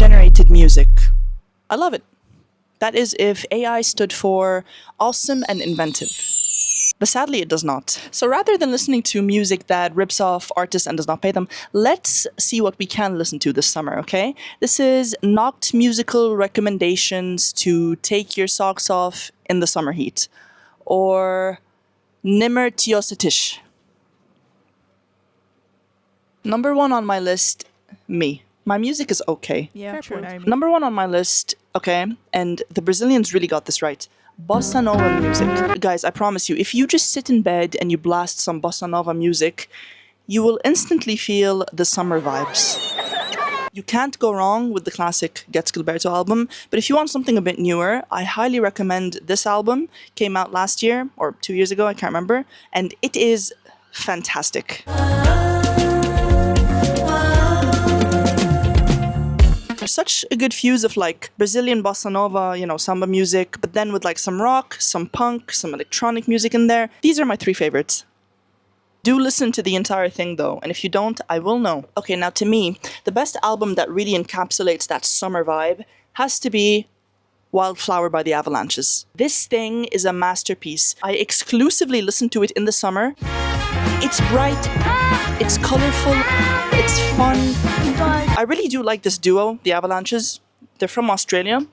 AI-generated music. I love it. That is if AI stood for awesome and inventive. But sadly, it does not. So rather than listening to music that rips off artists and does not pay them, let's see what we can listen to this summer, okay? This is Noct musical recommendations to take your socks off in the summer heat. Or Nimmer Tiosetish. Number one on my list, me. My music is okay. Yeah, true. Number one on my list, okay, and the Brazilians really got this right. Bosanova music. Guys, I promise you, if you just sit in bed and you blast some Bosanova music, you will instantly feel the summer vibes. You can't go wrong with the classic Get Gilberto album, but if you want something a bit newer, I highly recommend this album. Came out last year, or 2 years ago, I can't remember, and it is fantastic. There's such a good fuse of like Brazilian bossa nova, you know, samba music, but then with like some rock, some punk, some electronic music in there. These are my three favorites. Do listen to the entire thing though, and if you don't, I will know. Okay, now to me, the best album that really encapsulates that summer vibe has to be Wildflower by the Avalanches. This thing is a masterpiece. I exclusively listen to it in the summer. It's bright, it's colorful, it's fun. I really do like this duo, the Avalanches. They're from Australia.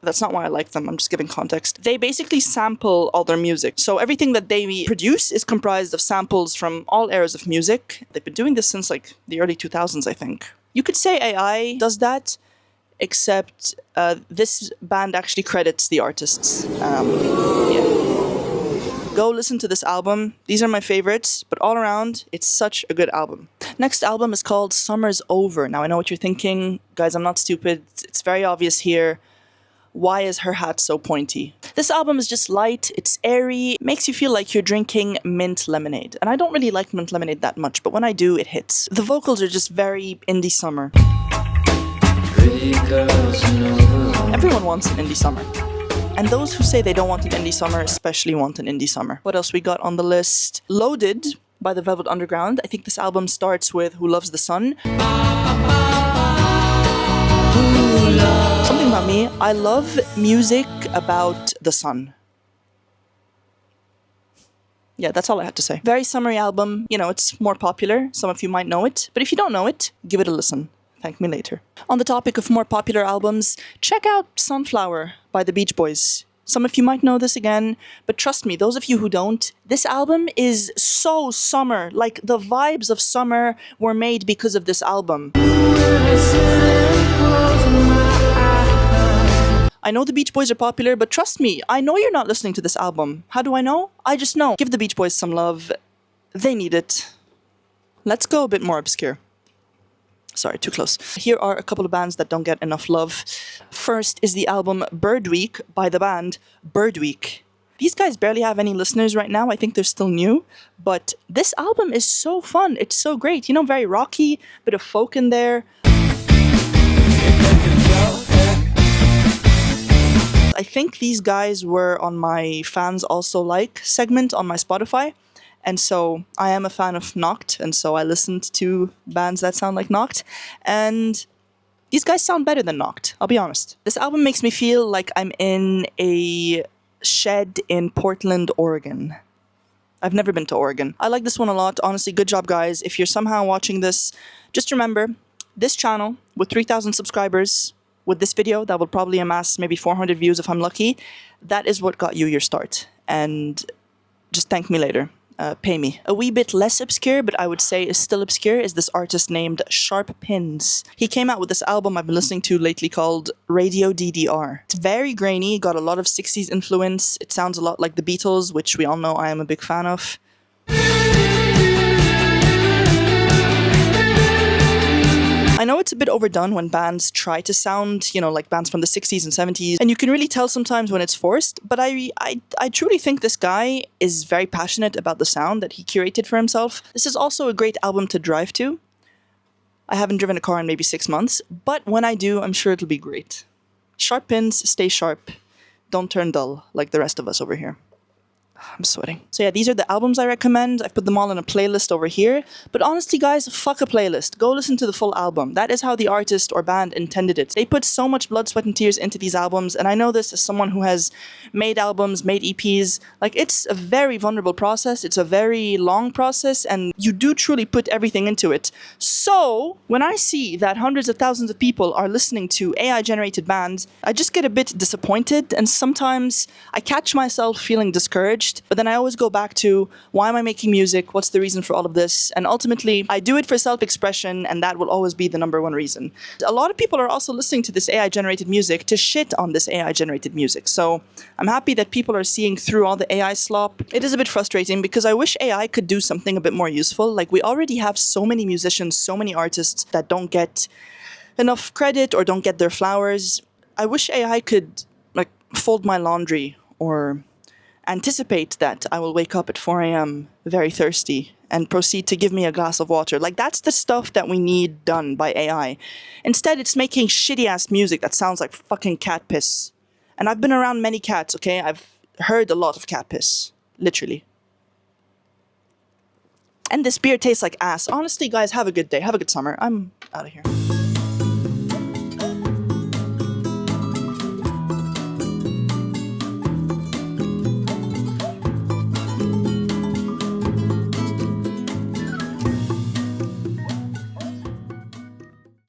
That's not why I like them, I'm just giving context. They basically sample all their music. So everything that they produce is comprised of samples from all eras of music. They've been doing this since like the early 2000s, I think. You could say AI does that, except this band actually credits the artists. Yeah. Go listen to this album. These are my favorites, but all around, it's such a good album. Next album is called Summer's Over. Now, I know what you're thinking. Guys, I'm not stupid. It's very obvious here. Why is her hat so pointy? This album is just light, it's airy, makes you feel like you're drinking mint lemonade. And I don't really like mint lemonade that much, but when I do, it hits. The vocals are just very indie summer. Everyone wants an indie summer. And those who say they don't want an indie summer especially want an indie summer. What else we got on the list? Loaded by the Velvet Underground. I think this album starts with Who Loves the Sun. Something about me, I love music about the sun. Yeah, that's all I had to say. Very summery album. You know, it's more popular. Some of you might know it. But if you don't know it, give it a listen. Thank me later. On the topic of more popular albums, check out Sunflower by the Beach Boys. Some of you might know this again, but trust me, those of you who don't, this album is so summer. Like, the vibes of summer were made because of this album. I know the Beach Boys are popular, but trust me, I know you're not listening to this album. How do I know? I just know. Give the Beach Boys some love. They need it. Let's go a bit more obscure. Sorry, too close. Here are a couple of bands that don't get enough love. First is the album Bird Week by the band Bird Week. These guys barely have any listeners right now. I think they're still new. But this album is so fun. It's so great. You know, very rocky, bit of folk in there. I think these guys were on my Fans Also Like segment on my Spotify. And so I am a fan of Noct, and so I listened to bands that sound like Noct. And these guys sound better than Noct, I'll be honest. This album makes me feel like I'm in a shed in Portland, Oregon. I've never been to Oregon. I like this one a lot. Honestly, good job, guys. If you're somehow watching this, just remember, this channel with 3,000 subscribers, with this video that will probably amass maybe 400 views if I'm lucky, that is what got you your start. And just thank me later. Pay me. A wee bit less obscure, but I would say is still obscure, is this artist named Sharp Pins. He came out with this album I've been listening to lately called Radio DDR. It's very grainy, got a lot of 60s influence. It sounds a lot like the Beatles, which we all know I am a big fan of. I know it's a bit overdone when bands try to sound, you know, like bands from the 60s and 70s, and you can really tell sometimes when it's forced, but I truly think this guy is very passionate about the sound that he curated for himself. This is also a great album to drive to. I haven't driven a car in maybe 6 months, but when I do, I'm sure it'll be great. Sharp Pins, stay sharp. Don't turn dull like the rest of us over here. I'm sweating. So yeah, these are the albums I recommend. I've put them all in a playlist over here. But honestly, guys, fuck a playlist. Go listen to the full album. That is how the artist or band intended it. They put so much blood, sweat, and tears into these albums, and I know this as someone who has made albums, made EPs. Like, it's a very vulnerable process. It's a very long process, and you do truly put everything into it. So, when I see that hundreds of thousands of people are listening to AI-generated bands, I just get a bit disappointed, and sometimes I catch myself feeling discouraged. But then I always go back to, why am I making music? What's the reason for all of this? And ultimately, I do it for self-expression, and that will always be the number one reason. A lot of people are also listening to this AI-generated music to shit on this AI-generated music. So I'm happy that people are seeing through all the AI slop. It is a bit frustrating because I wish AI could do something a bit more useful. Like, we already have so many musicians, so many artists that don't get enough credit or don't get their flowers. I wish AI could, like, fold my laundry or anticipate that I will wake up at 4 a.m. very thirsty and proceed to give me a glass of water. Like, that's the stuff that we need done by AI. Instead, it's making shitty-ass music that sounds like fucking cat piss. And I've been around many cats, okay? I've heard a lot of cat piss. Literally. And this beer tastes like ass. Honestly, guys, have a good day. Have a good summer. I'm out of here.